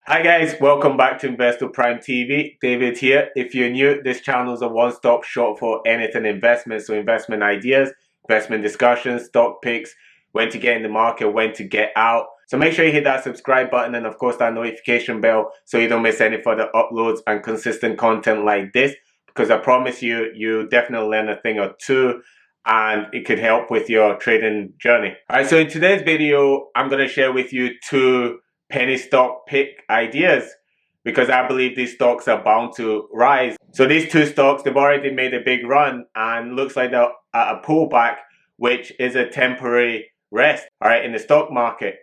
Hi guys, welcome back to Investor Prime TV. David here. If you're new, this channel is a one-stop shop for anything investment. So investment ideas, investment discussions, stock picks, when to get in the market, when to get out. So make sure you hit that subscribe button and of course that notification bell so you don't miss any further uploads and consistent content like this. Because I promise you, you definitely learn a thing or two and it could help with your trading journey. All right, so in today's video, I'm going to share with you two penny stock pick ideas because I believe these stocks are bound to rise. So these two stocks, they've already made a big run and looks like they're at a pullback, which is a temporary rest, all right, in the stock market.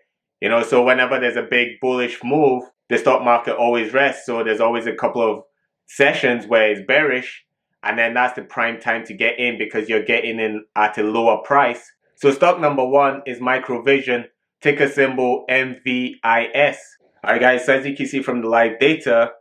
So whenever there's a big bullish move, the stock market always rests. So there's always a couple of sessions where it's bearish, and then that's the prime time to get in because you're getting in at a lower price. So stock number one is Microvision, ticker symbol MVIS. Alright guys, so as you can see from the live data,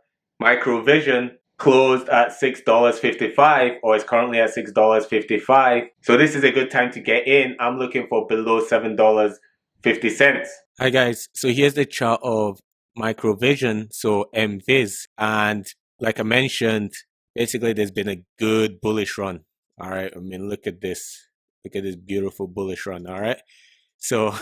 Microvision closed at $6.55 or is currently at $6.55. So this is a good time to get in. I'm looking for below $7.50. Hi guys, so here's the chart of Microvision, so MVIS, and like I mentioned, basically there's been a good bullish run. All right, I mean look at this beautiful bullish run. All right, so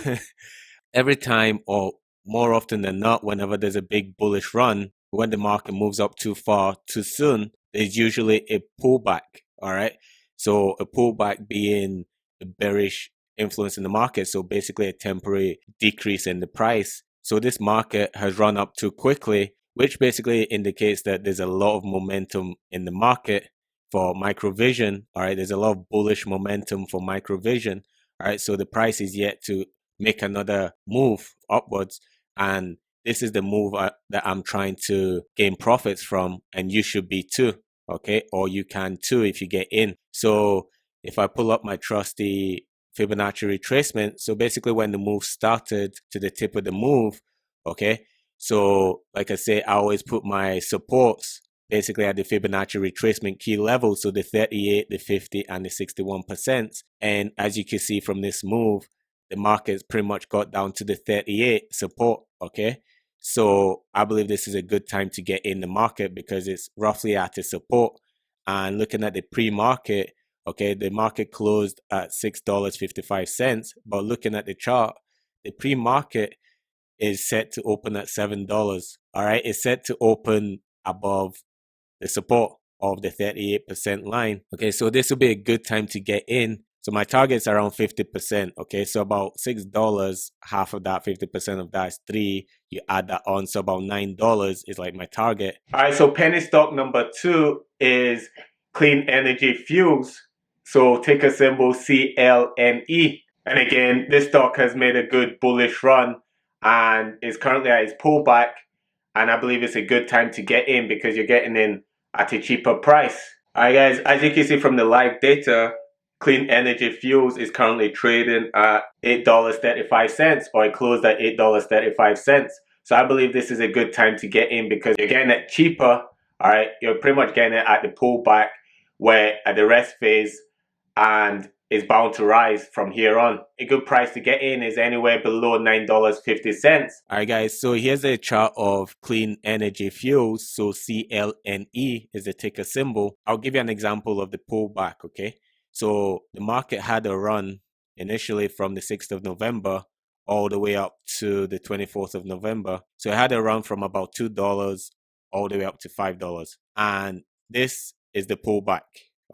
every time or more often than not, whenever there's a big bullish run, when the market moves up too far too soon, there's usually a pullback. All right, so a pullback being a bearish influence in the market, so basically a temporary decrease in the price. So this market has run up too quickly, which basically indicates that there's a lot of momentum in the market for Microvision. All right, there's a lot of bullish momentum for Microvision. All right, so the price is yet to make another move upwards, and this is the move that I'm trying to gain profits from, and you should be too. Okay, or you can too if you get in. So if I pull up my trusty Fibonacci retracement, so basically when the move started to the tip of the move, okay, so like I say, I always put my supports basically at the Fibonacci retracement key level, so the 38, the 50, and the 61%. And as you can see from this move, the market's pretty much got down to the 38 support, okay? So I believe this is a good time to get in the market because it's roughly at a support. And looking at the pre-market, okay, the market closed at $6.55, but looking at the chart, the pre-market is set to open at $7. All right, it's set to open above the support of the 38% line. Okay, so this will be a good time to get in. So my target's around 50%. Okay, so about $6, half of that, 50% of that is $3. You add that on, so about $9 is like my target. All right, so penny stock number two is Clean Energy Fuels. So ticker symbol CLNE. And again, this stock has made a good bullish run and is currently at its pullback. And I believe it's a good time to get in because you're getting in at a cheaper price. All right, guys, as you can see from the live data, Clean Energy Fuels is currently trading at $8.35 or it closed at $8.35. So I believe this is a good time to get in because you're getting it cheaper. All right, you're pretty much getting it at the pullback where at the rest phase and is bound to rise from here on. A good price to get in is anywhere below $9.50. All right, guys, so here's a chart of Clean Energy Fuels. So CLNE is the ticker symbol. I'll give you an example of the pullback, okay? So the market had a run initially from the 6th of November all the way up to the 24th of November. So it had a run from about $2 all the way up to $5. And this is the pullback,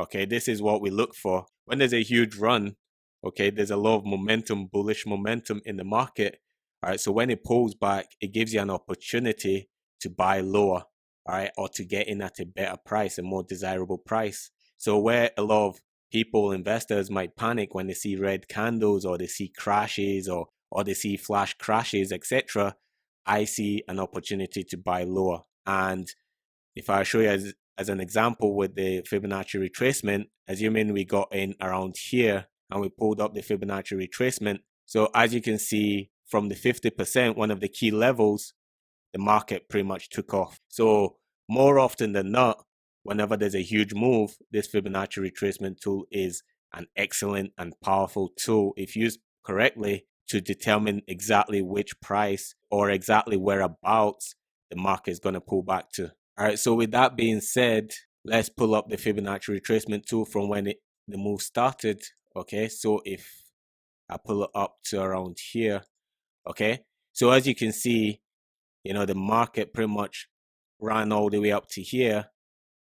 okay? This is what we look for. When there's a huge run, okay, there's a lot of momentum, bullish momentum in the market. All right, so when it pulls back, it gives you an opportunity to buy lower, all right, or to get in at a better price, a more desirable price. So where a lot of people, investors might panic when they see red candles or they see crashes or they see flash crashes, etc., I see an opportunity to buy lower. And if I show you as an example with the Fibonacci retracement, assuming we got in around here and we pulled up the Fibonacci retracement. So as you can see from the 50%, one of the key levels, the market pretty much took off. So more often than not, whenever there's a huge move, this Fibonacci retracement tool is an excellent and powerful tool if used correctly to determine exactly which price or exactly whereabouts the market is going to pull back to. All right, so with that being said, let's pull up the Fibonacci retracement tool from when the move started. Okay, so if I pull it up to around here, okay, so as you can see, you know, the market pretty much ran all the way up to here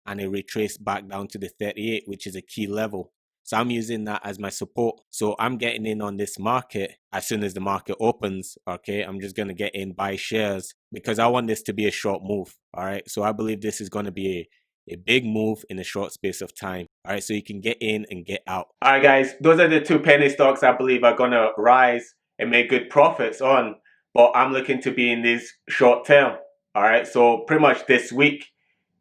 and it retraced back down to the 38, which is a key level. So I'm using that as my support. So I'm getting in on this market as soon as the market opens. Okay, I'm just going to get in, buy shares, because I want this to be a short move. All right, so I believe this is going to be a big move in a short space of time. All right, so you can get in and get out. All right, guys, those are the two penny stocks I believe are going to rise and make good profits on, but I'm looking to be in this short term. All right, so pretty much this week,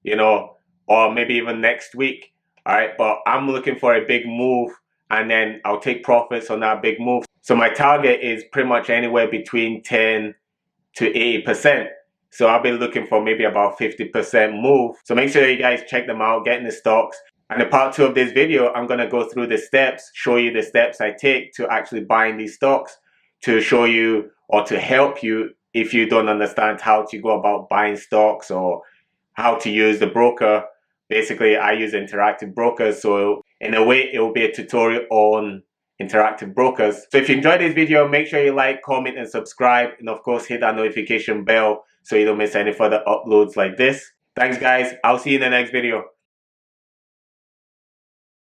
you know, or maybe even next week. All right, but I'm looking for a big move and then I'll take profits on that big move. So my target is pretty much anywhere between 10 to 80%. So I'll be looking for maybe about 50% move. So make sure you guys check them out, get in the stocks. And in part 2 of this video, I'm going to go through the steps, show you the steps I take to actually buying these stocks, to show you or to help you if you don't understand how to go about buying stocks or how to use the broker. Basically, I use interactive brokers, so in a way, it will be a tutorial on interactive brokers. So if you enjoyed this video, make sure you like, comment, and subscribe, and of course, hit that notification bell so you don't miss any further uploads like this. Thanks, guys. I'll see you in the next video.